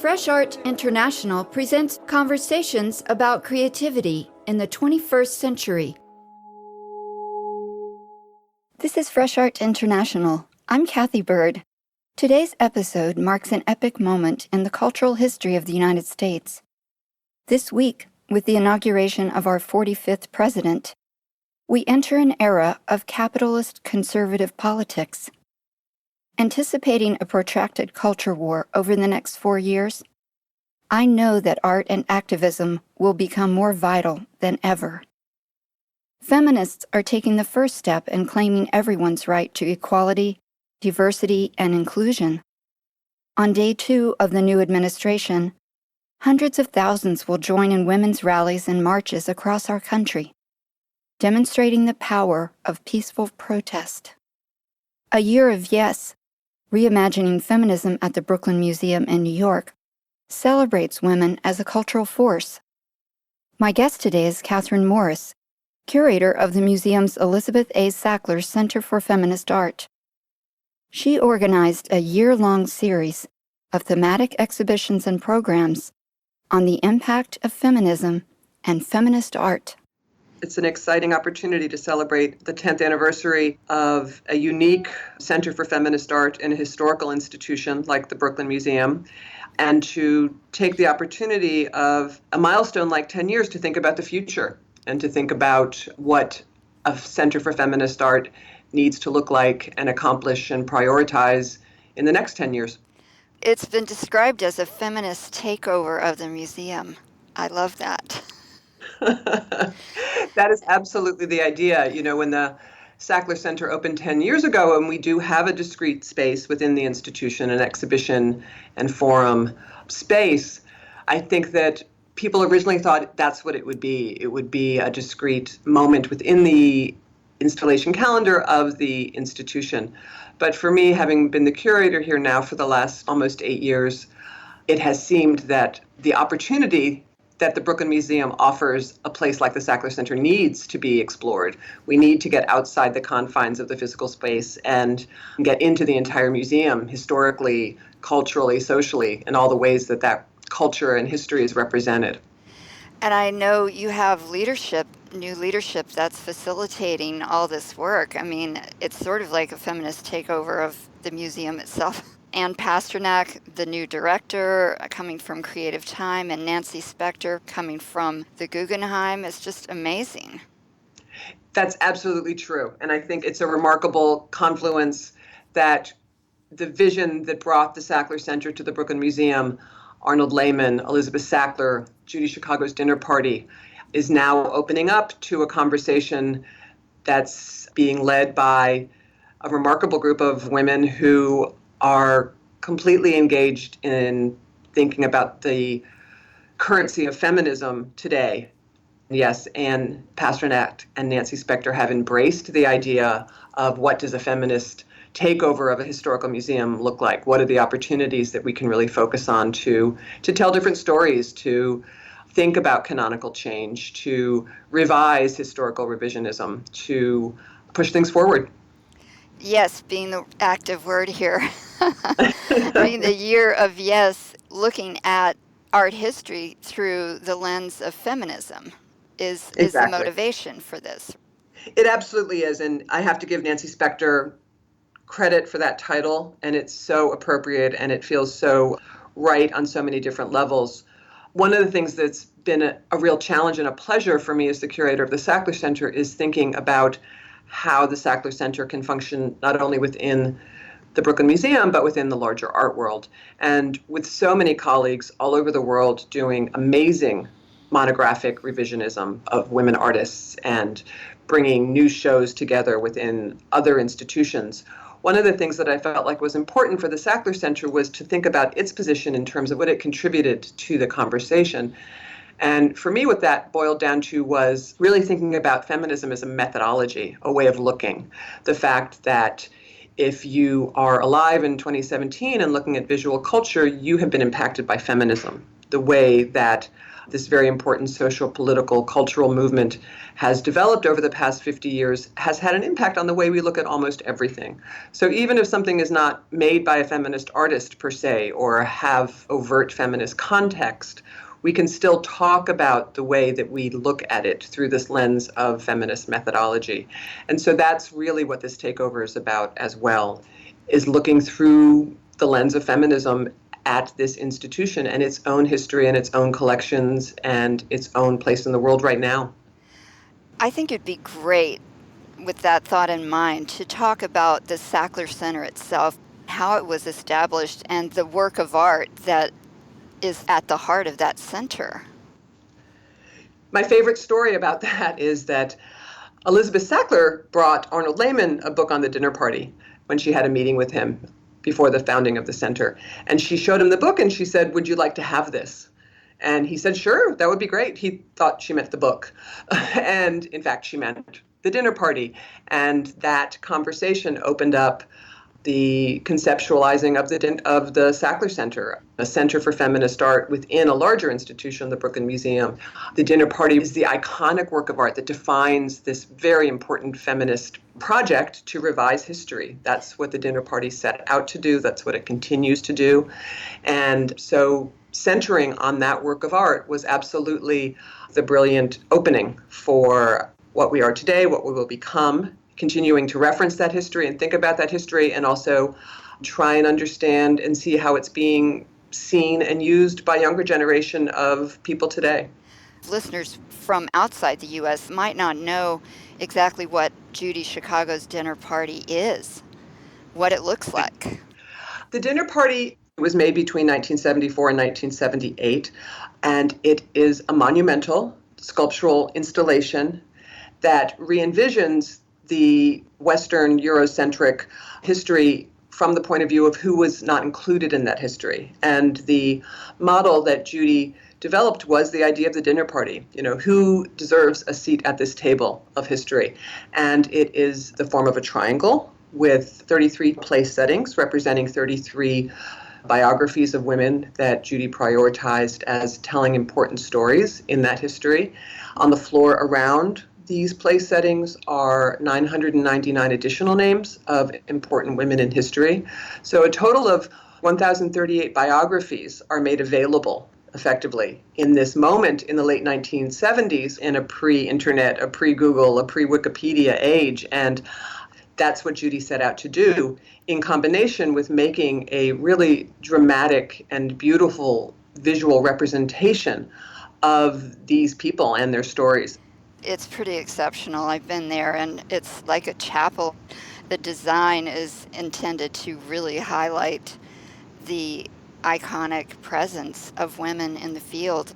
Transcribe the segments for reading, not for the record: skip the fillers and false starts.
Fresh Art International presents conversations about creativity in the 21st century. This is Fresh Art International. I'm Kathy Bird. Today's episode marks an epic moment in the cultural history of the United States. This week, with the inauguration of our 45th president, we enter an era of capitalist conservative politics. Anticipating a protracted culture war over the next 4 years, I know that art and activism will become more vital than ever. Feminists are taking the first step in claiming everyone's right to equality, diversity, and inclusion. On day 2 of the new administration, hundreds of thousands will join in women's rallies and marches across our country, demonstrating the power of peaceful protest. A year of yes, Reimagining Feminism at the Brooklyn Museum in New York, celebrates women as a cultural force. My guest today is Catherine Morris, curator of the museum's Elizabeth A. Sackler Center for Feminist Art. She organized a year-long series of thematic exhibitions and programs on the impact of feminism and feminist art. It's an exciting opportunity to celebrate the 10th anniversary of a unique Center for Feminist Art in a historical institution like the Brooklyn Museum, and to take the opportunity of a milestone like 10 years to think about the future and to think about what a Center for Feminist Art needs to look like and accomplish and prioritize in the next 10 years. It's been described as a feminist takeover of the museum. I love that. That is absolutely the idea. You know, when the Sackler Center opened 10 years ago, and we do have a discrete space within the institution, an exhibition and forum space, I think that people originally thought that's what it would be. It would be a discrete moment within the installation calendar of the institution. But for me, having been the curator here now for the last almost 8 years, it has seemed that the opportunity that the Brooklyn Museum offers a place like the Sackler Center needs to be explored. We need to get outside the confines of the physical space and get into the entire museum, historically, culturally, socially, in all the ways that that culture and history is represented. And I know you have new leadership that's facilitating all this work. I mean, it's sort of like a feminist takeover of the museum itself. Ann Pasternak, the new director, coming from Creative Time, and Nancy Spector coming from the Guggenheim. It's just amazing. That's absolutely true. And I think it's a remarkable confluence that the vision that brought the Sackler Center to the Brooklyn Museum, Arnold Layman, Elizabeth Sackler, Judy Chicago's Dinner Party, is now opening up to a conversation that's being led by a remarkable group of women who are completely engaged in thinking about the currency of feminism today. Yes, Ann Pasternak and Nancy Spector have embraced the idea of what does a feminist takeover of a historical museum look like? What are the opportunities that we can really focus on to tell different stories, to think about canonical change, to revise historical revisionism, to push things forward? Yes, being the active word here. Being the year of yes, looking at art history through the lens of feminism is the motivation for this. It absolutely is. And I have to give Nancy Spector credit for that title. And it's so appropriate and it feels so right on so many different levels. One of the things that's been a real challenge and a pleasure for me as the curator of the Sackler Center is thinking about how the Sackler Center can function not only within the Brooklyn Museum, but within the larger art world. And with so many colleagues all over the world doing amazing monographic revisionism of women artists and bringing new shows together within other institutions, one of the things that I felt like was important for the Sackler Center was to think about its position in terms of what it contributed to the conversation. And for me, what that boiled down to was really thinking about feminism as a methodology, a way of looking. The fact that if you are alive in 2017 and looking at visual culture, you have been impacted by feminism. The way that this very important social, political, cultural movement has developed over the past 50 years has had an impact on the way we look at almost everything. So even if something is not made by a feminist artist per se or have overt feminist context, we can still talk about the way that we look at it through this lens of feminist methodology. And so that's really what this takeover is about as well, is looking through the lens of feminism at this institution and its own history and its own collections and its own place in the world right now. I think it'd be great, with that thought in mind, to talk about the Sackler Center itself, how it was established, and the work of art that is at the heart of that center. My favorite story about that is that Elizabeth Sackler brought Arnold Lehman a book on the dinner party when she had a meeting with him before the founding of the center. And she showed him the book and she said, "Would you like to have this?" And he said, "Sure, that would be great." He thought she meant the book. And in fact, she meant the dinner party. And that conversation opened up the conceptualizing of the Sackler Center, a center for feminist art within a larger institution, the Brooklyn Museum. The dinner party is the iconic work of art that defines this very important feminist project to revise history. That's what the dinner party set out to do. That's what it continues to do. And so centering on that work of art was absolutely the brilliant opening for what we are today, what we will become, continuing to reference that history and think about that history, and also try and understand and see how it's being seen and used by younger generation of people today. Listeners from outside the U.S. might not know exactly what Judy Chicago's dinner party is, what it looks like. The dinner party was made between 1974 and 1978, and it is a monumental sculptural installation that re-envisions the Western Eurocentric history from the point of view of who was not included in that history. And the model that Judy developed was the idea of the dinner party. You know, who deserves a seat at this table of history? And it is the form of a triangle with 33 place settings representing 33 biographies of women that Judy prioritized as telling important stories in that history. On the floor around these place settings are 999 additional names of important women in history. So a total of 1,038 biographies are made available effectively in this moment in the late 1970s in a pre-internet, a pre-Google, a pre-Wikipedia age. And that's what Judy set out to do in combination with making a really dramatic and beautiful visual representation of these people and their stories. It's pretty exceptional. I've been there, and it's like a chapel. The design is intended to really highlight the iconic presence of women in the field.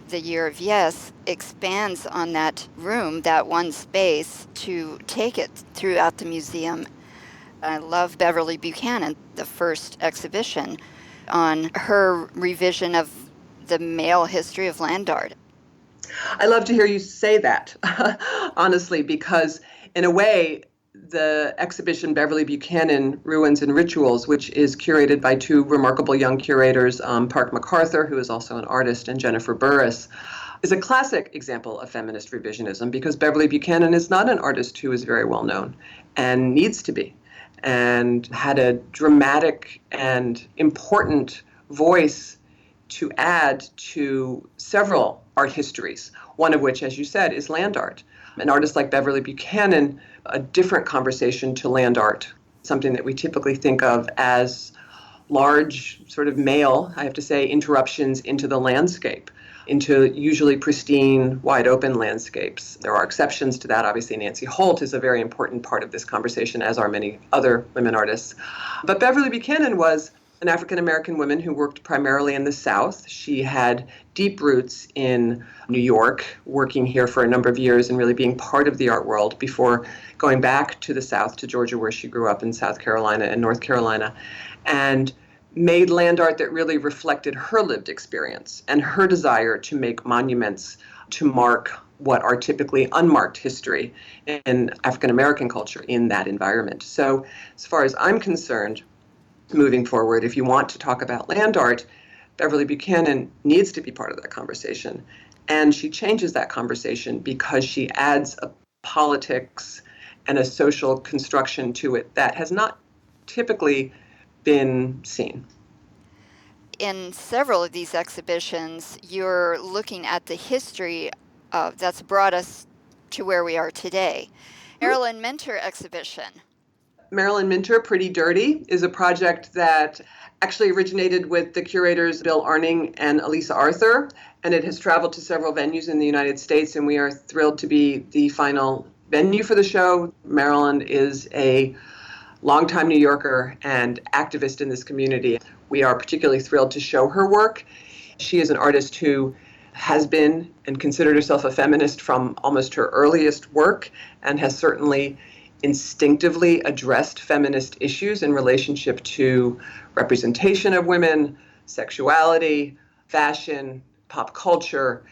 The Year of Yes expands on that room, that one space, to take it throughout the museum. I love Beverly Buchanan, the first exhibition on her revision of the male history of land art. I love to hear you say that, honestly, because in a way, the exhibition Beverly Buchanan, Ruins and Rituals, which is curated by two remarkable young curators, Park MacArthur, who is also an artist, and Jennifer Burris, is a classic example of feminist revisionism because Beverly Buchanan is not an artist who is very well known and needs to be, and had a dramatic and important voice to add to several art histories, one of which, as you said, is land art. An artist like Beverly Buchanan, a different conversation to land art, something that we typically think of as large, sort of male, I have to say, interruptions into the landscape, into usually pristine, wide open landscapes. There are exceptions to that. Obviously, Nancy Holt is a very important part of this conversation, as are many other women artists. But Beverly Buchanan was an African-American woman who worked primarily in the South. She had deep roots in New York, working here for a number of years and really being part of the art world before going back to the South, to Georgia, where she grew up, in South Carolina and North Carolina, and made land art that really reflected her lived experience and her desire to make monuments to mark what are typically unmarked history in African-American culture in that environment. So as far as I'm concerned, moving forward, if you want to talk about land art, Beverly Buchanan needs to be part of that conversation. And she changes that conversation because she adds a politics and a social construction to it that has not typically been seen. In several of these exhibitions, you're looking at the history that's brought us to where we are today. Marilyn Minter exhibition. Marilyn Minter, Pretty Dirty, is a project that actually originated with the curators Bill Arning and Elisa Arthur, and it has traveled to several venues in the United States, and we are thrilled to be the final venue for the show. Marilyn is a longtime New Yorker and activist in this community. We are particularly thrilled to show her work. She is an artist who has been and considered herself a feminist from almost her earliest work, and has certainly instinctively addressed feminist issues in relationship to representation of women, sexuality, fashion, pop culture.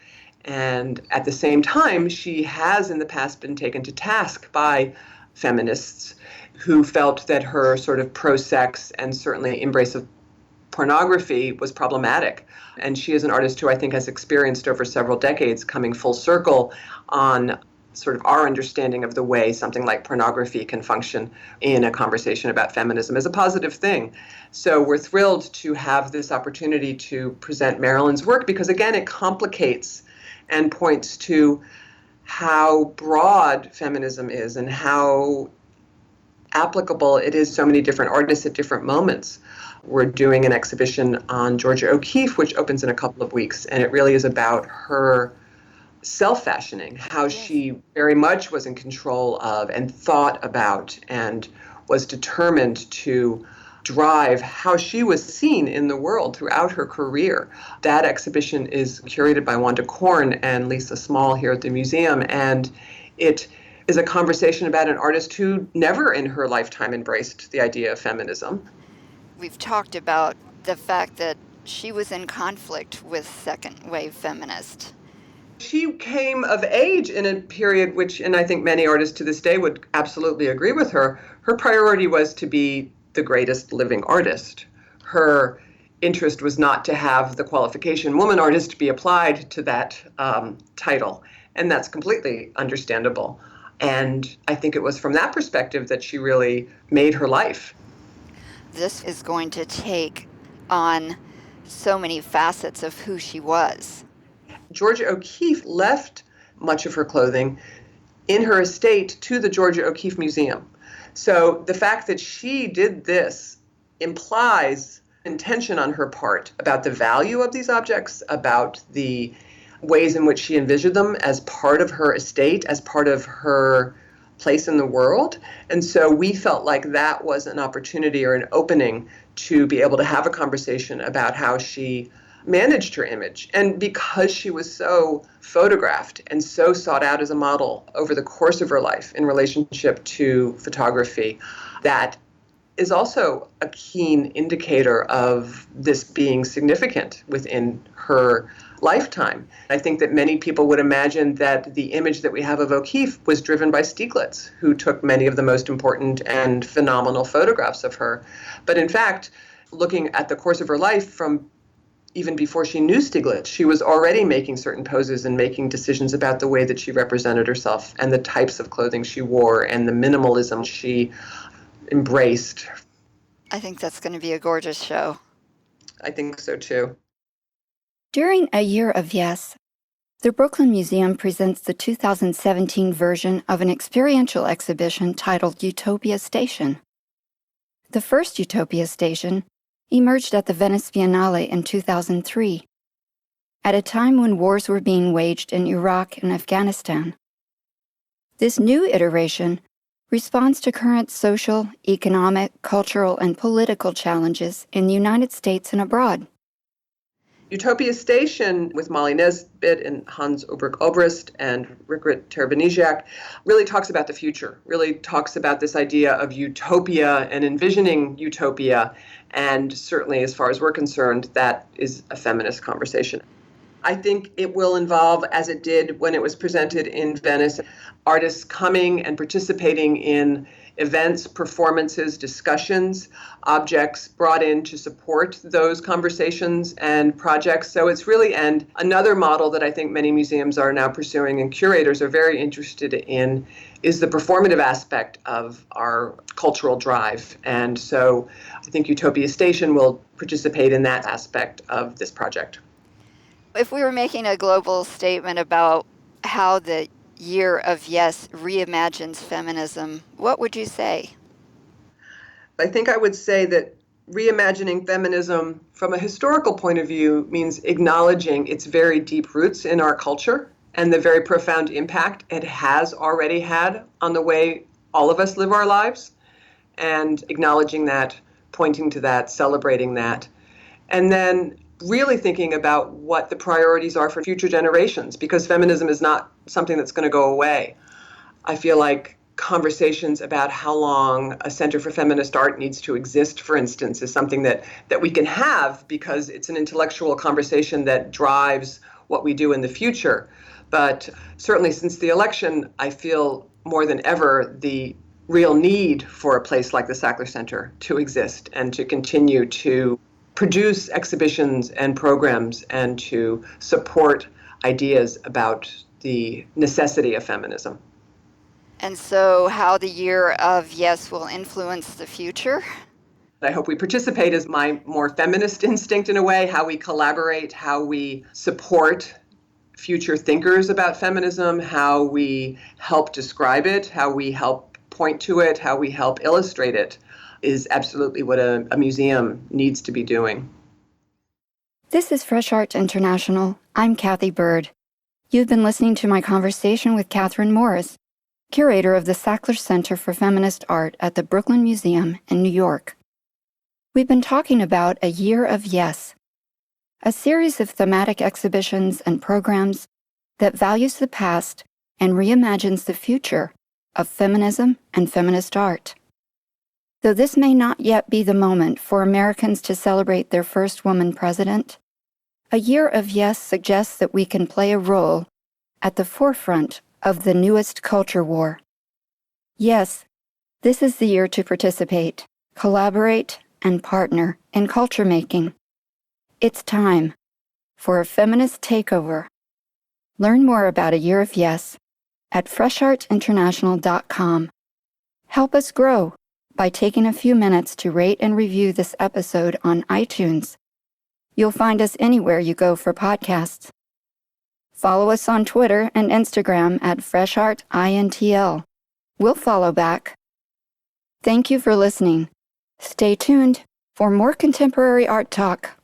And at the same time, she has in the past been taken to task by feminists who felt that her sort of pro-sex and certainly embrace of pornography was problematic. And she is an artist who I think has experienced over several decades coming full circle on sort of our understanding of the way something like pornography can function in a conversation about feminism as a positive thing. So we're thrilled to have this opportunity to present Marilyn's work because, again, it complicates and points to how broad feminism is and how applicable it is to so many different artists at different moments. We're doing an exhibition on Georgia O'Keeffe, which opens in a couple of weeks, and it really is about her self-fashioning, how she very much was in control of and thought about and was determined to drive how she was seen in the world throughout her career. That exhibition is curated by Wanda Korn and Lisa Small here at the museum, and it is a conversation about an artist who never in her lifetime embraced the idea of feminism. We've talked about the fact that she was in conflict with second wave feminists. She came of age in a period which, and I think many artists to this day would absolutely agree with her, her priority was to be the greatest living artist. Her interest was not to have the qualification woman artist be applied to that title, and that's completely understandable. And I think it was from that perspective that she really made her life. This is going to take on so many facets of who she was. Georgia O'Keeffe left much of her clothing in her estate to the Georgia O'Keeffe Museum. So the fact that she did this implies intention on her part about the value of these objects, about the ways in which she envisioned them as part of her estate, as part of her place in the world. And so we felt like that was an opportunity or an opening to be able to have a conversation about how she managed her image. And because she was so photographed and so sought out as a model over the course of her life in relationship to photography, that is also a keen indicator of this being significant within her lifetime. I think that many people would imagine that the image that we have of O'Keeffe was driven by Stieglitz, who took many of the most important and phenomenal photographs of her. But in fact, looking at the course of her life from even before she knew Stieglitz, she was already making certain poses and making decisions about the way that she represented herself and the types of clothing she wore and the minimalism she embraced. I think that's going to be a gorgeous show. I think so too. During A Year of Yes, the Brooklyn Museum presents the 2017 version of an experiential exhibition titled Utopia Station. The first Utopia Station emerged at the Venice Biennale in 2003, at a time when wars were being waged in Iraq and Afghanistan. This new iteration responds to current social, economic, cultural, and political challenges in the United States and abroad. Utopia Station, with Molly Nesbitt and Hans Ulrich Obrist and Rikrit Terbanisiak, really talks about the future, really talks about this idea of utopia and envisioning utopia. And certainly, as far as we're concerned, that is a feminist conversation. I think it will involve, as it did when it was presented in Venice, artists coming and participating in events, performances, discussions, objects brought in to support those conversations and projects. So it's really, and another model that I think many museums are now pursuing and curators are very interested in is the performative aspect of our cultural drive. And so I think Utopia Station will participate in that aspect of this project. If we were making a global statement about how the Year of Yes reimagines feminism, what would you say? I think I would say that reimagining feminism from a historical point of view means acknowledging its very deep roots in our culture and the very profound impact it has already had on the way all of us live our lives, and acknowledging that, pointing to that, celebrating that, and then really thinking about what the priorities are for future generations, because feminism is not something that's going to go away. I feel like conversations about how long a Center for Feminist Art needs to exist, for instance, is something that we can have because it's an intellectual conversation that drives what we do in the future. But certainly since the election, I feel more than ever the real need for a place like the Sackler Center to exist and to continue to produce exhibitions and programs and to support ideas about the necessity of feminism. And so, how the Year of Yes will influence the future? I hope we participate as my more feminist instinct in a way, how we collaborate, how we support future thinkers about feminism, how we help describe it, how we help point to it, how we help illustrate it, is absolutely what a museum needs to be doing. This is Fresh Art International. I'm Kathy Bird. You've been listening to my conversation with Catherine Morris, curator of the Sackler Center for Feminist Art at the Brooklyn Museum in New York. We've been talking about A Year of Yes, a series of thematic exhibitions and programs that values the past and reimagines the future of feminism and feminist art. Though this may not yet be the moment for Americans to celebrate their first woman president, A Year of Yes suggests that we can play a role at the forefront of the newest culture war. Yes, this is the year to participate, collaborate, and partner in culture making. It's time for a feminist takeover. Learn more about A Year of Yes at freshartinternational.com. Help us grow by taking a few minutes to rate and review this episode on iTunes. You'll find us anywhere you go for podcasts. Follow us on Twitter and Instagram at FreshArtINTL. We'll follow back. Thank you for listening. Stay tuned for more contemporary art talk.